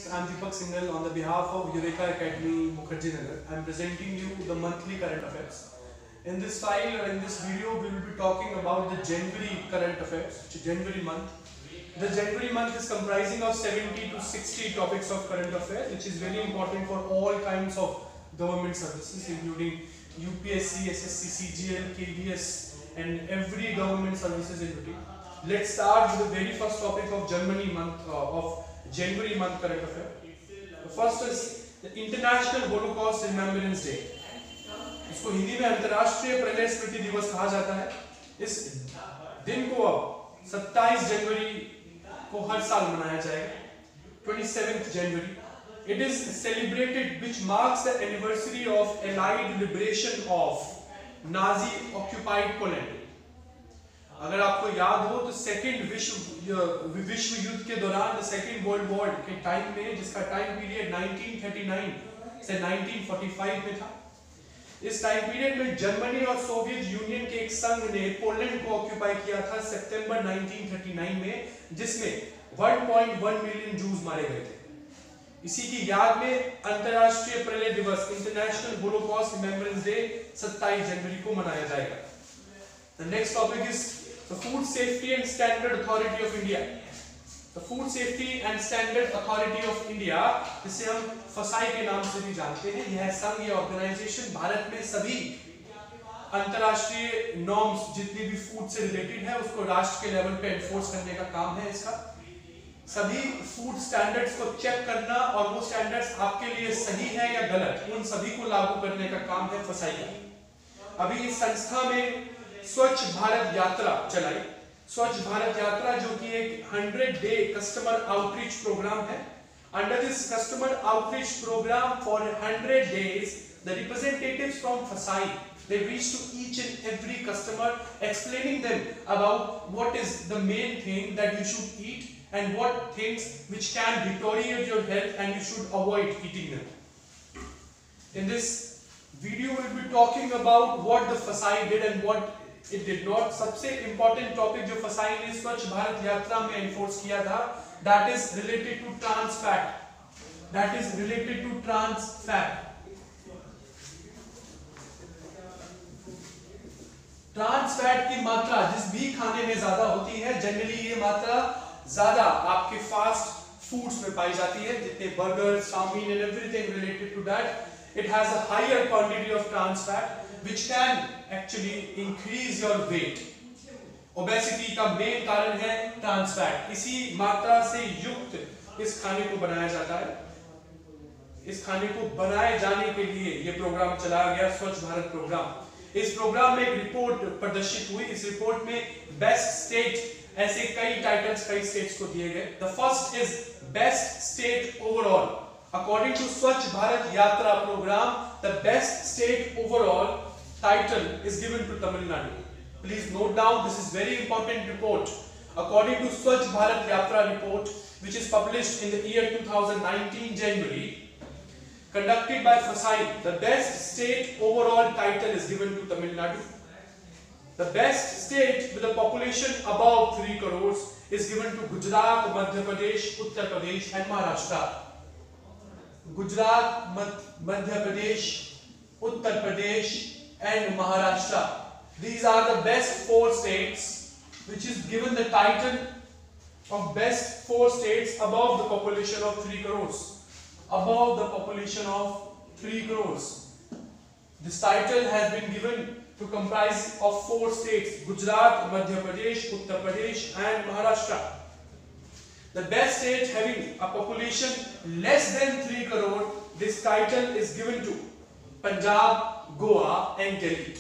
I'm Deepak Singhal on the behalf of Eureka Academy, Mukherjee Nagar. I'm presenting you the monthly current affairs. In this file or in this video, we will be talking about the January current affairs, January month. The January month is comprising of 70 to 60 topics of current affairs, which is very important for all kinds of government services, including UPSC, SSC, CGL, KVS, and every government services in between. Let's start with the very first topic of January month current affair. The first is the International Holocaust Remembrance Day. इसको हिंदी में अंतर्राष्ट्रीय प्रलय स्मृति दिवस कहा जाता है. इस दिन को अब 27 जनवरी को हर साल मनाया जाएगा. 27th January. It is celebrated, which marks the anniversary of Allied liberation of Nazi-occupied Poland. अगर आपको याद हो तो सेकेंड विश्व युद्ध के दौरान द सेकेंड वर्ल्ड वॉर के टाइम में, जिसका टाइम पीरियड 1939 से 1945 में था, इस टाइम पीरियड में जर्मनी और सोवियत यूनियन के एक संघ ने पोलैंड को ऑक्यूपाई किया था सितंबर 1939 में, जिसमें 1.1 मिलियन जूस मारे गए थे. इसी की याद में अंतरराष्ट्रीय प्रलय दिवस इंटरनेशनल होलोकॉस्ट रिमेम्बरेंस डे 27 जनवरी को मनाया जाएगा. The next topic is the Food Safety and Standard Authority of India. The Food Safety and Standard Authority of India, जिसे हम फसाई के नाम से भी जानते हैं, यह संघ या ऑर्गेनाइजेशन भारत में सभी अंतरराष्ट्रीय नॉर्म्स जितनी भी फूड से रिलेटेड है उसको राष्ट्र के लेवल पे एनफोर्स करने का काम है इसका. सभी फूड स्टैंडर्ड्स को चेक करना और वो स्टैंडर्ड्स आपके लिए सही है या गलत, उन सभी को लागू करने का काम है फसाई का. अभी इस संस्था में स्वच्छ भारत यात्रा चलाई. स्वच्छ भारत यात्रा जो कि एक 100-day कस्टमर आउटरीच प्रोग्राम है. Under this customer outreach program for 100 days, the representatives from FASAI, they reach to each and every customer, explaining them about what is the main thing that you should eat and what things which can deteriorate your health and you should avoid eating them. In this video we will be talking about what the FASAI did and what it did not. सबसे important topic जो फसाई ने स्वच्छ भारत यात्रा में enforce किया था, that is related to trans fat. That is related to trans fat. Trans fat की मात्रा जिस भी खाने में ज्यादा होती है, जनरली ये मात्रा ज्यादा आपके फास्ट फूड्स में पाई जाती है, जितने burger, chow mein and everything related to that. It has a higher quantity of trans fat which can actually increase your weight. Obesity का मेन कारण है trans fat. इसी मात्रा से युक्त इस खाने को बनाया जाता है. इस खाने को बनाए जाने के लिए ये प्रोग्राम चलाया गया, स्वच्छ भारत प्रोग्राम. इस प्रोग्राम में एक रिपोर्ट प्रदर्शित हुई. इस रिपोर्ट में बेस्ट स्टेट, ऐसे कई टाइटल्स कई स्टेट्स को दिए गए. The first is best state overall. According to Swachh Bharat Yatra program, the best state overall title is given to Tamil Nadu. Please note down, this is very important report. According to Swachh Bharat Yatra report, which is published in the year 2019 January, conducted by FASAI, the best state overall title is given to Tamil Nadu. The best state with a population above 3 crores is given to Gujarat, Madhya Pradesh, Uttar Pradesh and Maharashtra. Gujarat, Madhya Pradesh, Uttar Pradesh and Maharashtra. These are the best 4 states which is given the title of best 4 states above the population of 3 crores. Above the population of 3 crores. This title has been given to comprise of 4 states: Gujarat, Madhya Pradesh, Uttar Pradesh and Maharashtra. The best state having a population less than 3 crore, this title is given to Punjab, Goa and Delhi.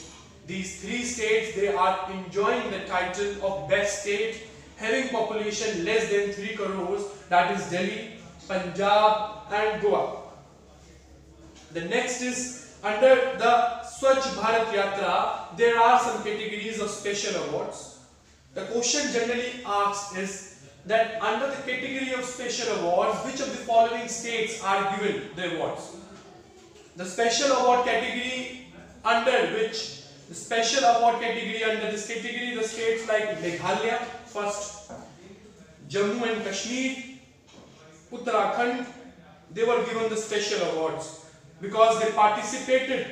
These 3 states, they are enjoying the title of best state having population less than 3 crores, that is Delhi, Punjab and Goa. The next is under the Swachh Bharat Yatra, there are some categories of special awards. The question generally asked is that under the category of special awards, which of the following states are given the awards? The special award category under which, the special award category under this category, the states like Meghalaya, first, Jammu and Kashmir, Uttarakhand, they were given the special awards because they participated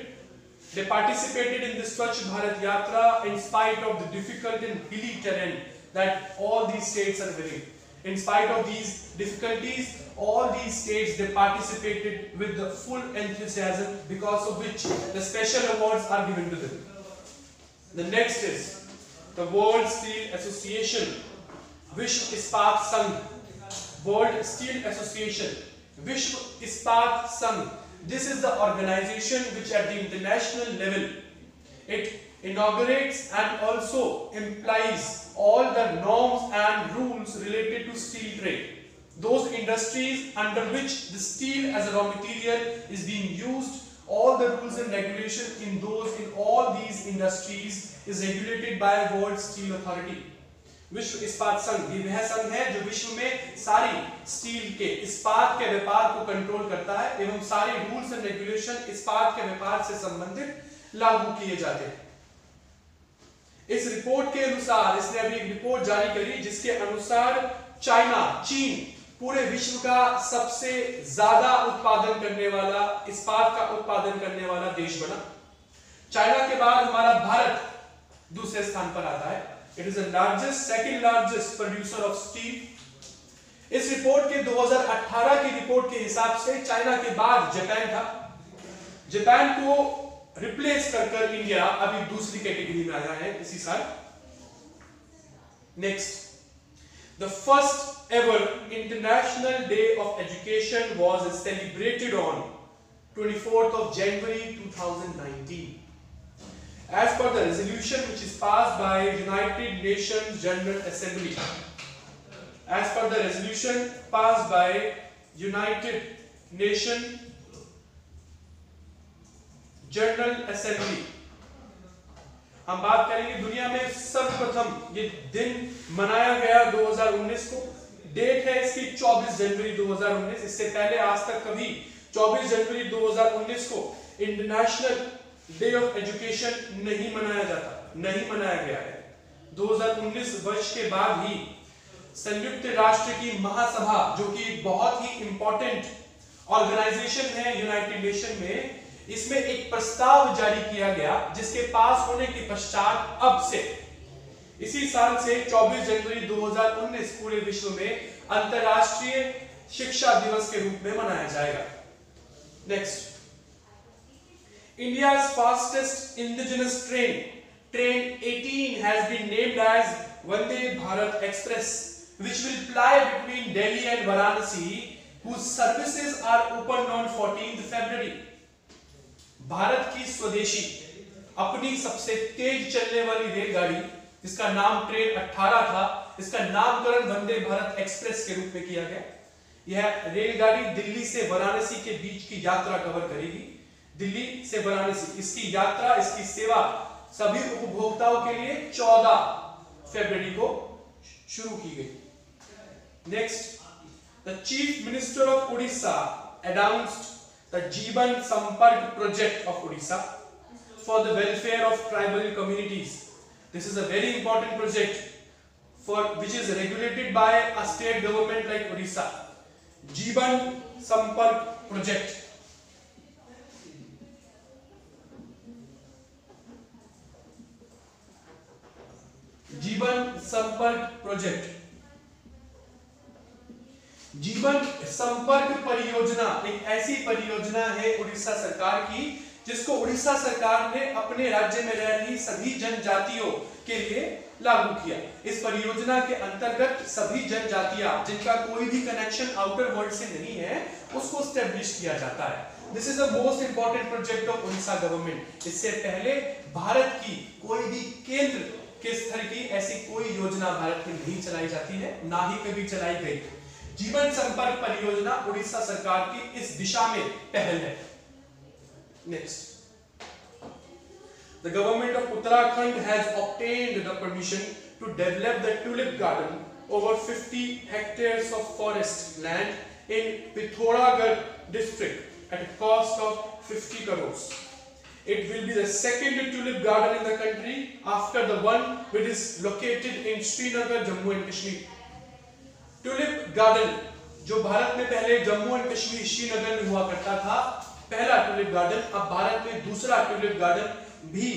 in the Swachh Bharat Yatra in spite of the difficult and hilly terrain that all these states are living. In spite of these difficulties, all these states, they participated with the full enthusiasm, because of which the special awards are given to them. The next is the World Steel Association, Vishwa Ispat Sangh. World Steel Association, Vishwa Ispat Sangh. This is the organization which at the international level, it inaugurates and also implies all the norms and rules related to steel trade. Those industries under which the steel as a raw material is being used, all the rules and regulations in all these industries is regulated by World Steel Authority. विश्व इस्पात संघ, ये वह संघ है जो विश्व में सारी स्टील के, इस्पात के व्यापार को कंट्रोल करता है एवं सारे रूल्स एंड रेगुलेशन इस्पात के व्यापार से संबंधित लागू किए जाते हैं। इस रिपोर्ट के अनुसार, इसने अभी एक रिपोर्ट जारी करी जिसके अनुसार चीन पूरे विश्व का सबसे ज्यादा उत्पादन करने वाला, इस्पात का उत्पादन करने वाला देश बना। चाइना के बाद हमारा भारत दूसरे स्थान पर आता है। It is the second largest producer of steel. इस रिपोर्ट के 2018 की रिपोर्ट के हिसाब से चाइना के बाद जापान था। जापान को रिप्लेस कर इंडिया अभी दूसरी कैटेगरी में आया है इसी साल। Next, the first ever International Day of Education was celebrated on 24th of January 2019. As per the resolution which is passed by United Nations General Assembly, as per the resolution passed by United Nations General Assembly, हम बात करेंगे दुनिया में सर्वप्रथम ये दिन मनाया गया 2019 को। डेट है इसकी 24 जनवरी 2019। इससे पहले आज तक कभी 24 जनवरी 2019 को इंटरनेशनल डे ऑफ एजुकेशन नहीं मनाया गया है। 2019 वर्ष के बाद ही संयुक्त राष्ट्र की महासभा, जो कि बहुत ही इंपॉर्टेंट ऑर्गेनाइजेशन है यूनाइटेड नेशन में, इसमें एक प्रस्ताव जारी किया गया जिसके पास होने के पश्चात अब से इसी साल से 24 जनवरी 2019 पूरे विश्व में अंतरराष्ट्रीय शिक्षा दिवस के रूप में मनाया जाएगा। Next, India's fastest indigenous train 18 has been named as Vande Bharat Express, which will ply between Delhi and Varanasi, whose services are opened on 14th February. Bharat की स्वदेशी अपनी सबसे तेज चलने वाली रेलगाड़ी, जिसका नाम ट्रेन 18 था, इसका नामकरण वंदे भारत एक्सप्रेस के रूप में किया गया। यह रेलगाड़ी दिल्ली से वाराणसी के बीच की यात्रा कवर करेगी। दिल्ली से वाराणसी, इसकी यात्रा, इसकी सेवा सभी उपभोक्ताओं के लिए 14 फरवरी को शुरू की गई। Next, the chief minister of Orissa announced the Jeevan Sampark project of Odisha for the welfare of tribal communities. This is a very important project which is regulated by a state government like Odisha. Jeevan Sampark project. जीवन संपर्क project, जीवन संपर्क परियोजना एक ऐसी परियोजना है उड़ीसा सरकार की, जिसको उड़ीसा सरकार ने अपने राज्य में रह रही सभी जनजातियों के लिए लागू किया। इस परियोजना के अंतर्गत सभी जनजातियां जिनका कोई भी कनेक्शन आउटर वर्ल्ड से नहीं है, उसको स्टैब्लिश किया जाता है। This is the most important project of Orissa government. इससे पहले भारत की कोई भी केंद्र के स्तर की ऐसी कोई योजना भारत में नहीं चलाई जाती है, ना ही कभी चलाई गई। जीवन संपर्क परियोजना उड़ीसा सरकार की इस दिशा में पहल है। Next, the government of Uttarakhand has obtained the permission to develop the tulip garden over 50 hectares of forest land in Pithoragarh district at a cost of 50 crores. It will be the second tulip garden in the country after the one which is located in Srinagar, Jammu and Kashmir. Tulip garden जो भारत में पहले Jammu and Kashmir Srinagar में हुआ करता था पहला tulip garden, अब भारत में दूसरा ट्यूलिप गार्डन भी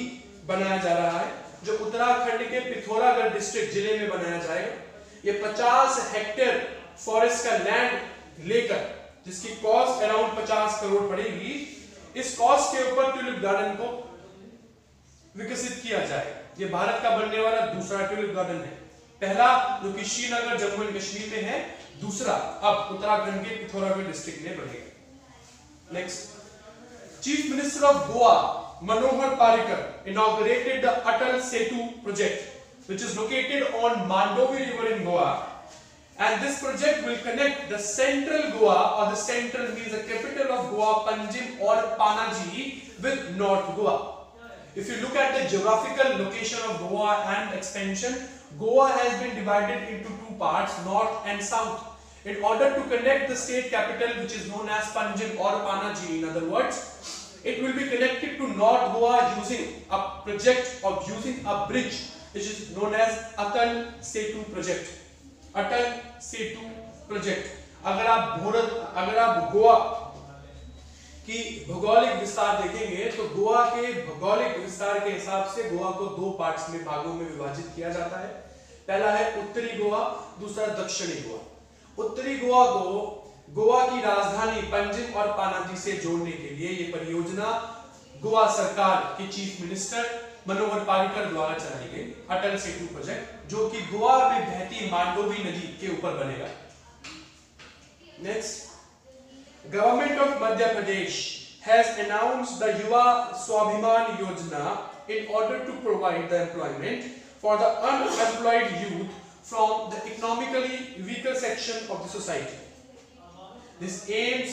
बनाया जा रहा है, जो उत्तराखंड के पिथौरागढ़ डिस्ट्रिक्ट जिले में बनाया जाएगा। ये 50 हेक्टेयर फॉरेस्ट का लैंड लेकर, जिसकी कॉस्ट अराउंड 50 करोड़ पड़ेगी, इस कॉस्ट के ऊपर ट्यूलिप गार्डन को विकसित किया जाएगा। ये भारत का बनने वाला दूसरा ट्यूलिप गार्डन है। पहला जो कि श्रीनगर जम्मू एंड कश्मीर में है, दूसरा अब उत्तराखंड के पिथौरागढ़ डिस्ट्रिक्ट में बनेगा। Next, chief minister of Goa Manohar Parrikar inaugurated the Atal Setu project, which is located on Mandovi River in Goa, and this project will connect the central Goa, or the central means the capital of Goa, Panjim or Panaji, with North Goa. If you look at the geographical location of Goa and expansion, Goa has been divided into two parts, north and south. In order to connect the state capital, which is known as Panjim or Panaji, in other words, it will be connected to North Goa using a project of using a bridge which is known as Atal Setu project. Atal Setu project. अगर आप गोवा की भौगोलिक विस्तार देखेंगे तो गोवा के भौगोलिक विस्तार के हिसाब से गोवा को दो पार्ट्स में, भागों में विभाजित किया जाता है। पहला है उत्तरी गोवा, दूसरा दक्षिणी गोवा। उत्तरी गोवा को गोवा की राजधानी पंजिम और पनाजी से जोड़ने के लिए ये परियोजना गोवा सरकार के चीफ मिनिस्टर मनोहर पारिकर द्वारा चलाई गई, अटल सेतु प्रोजेक्ट, जो कि गोवा में बहती मांडोवी नदी के ऊपर बनेगा। Next, government of Madhya Pradesh has announced the युवा स्वाभिमान योजना in order to provide the employment for the unemployed youth from the economically weaker section of the society. This aims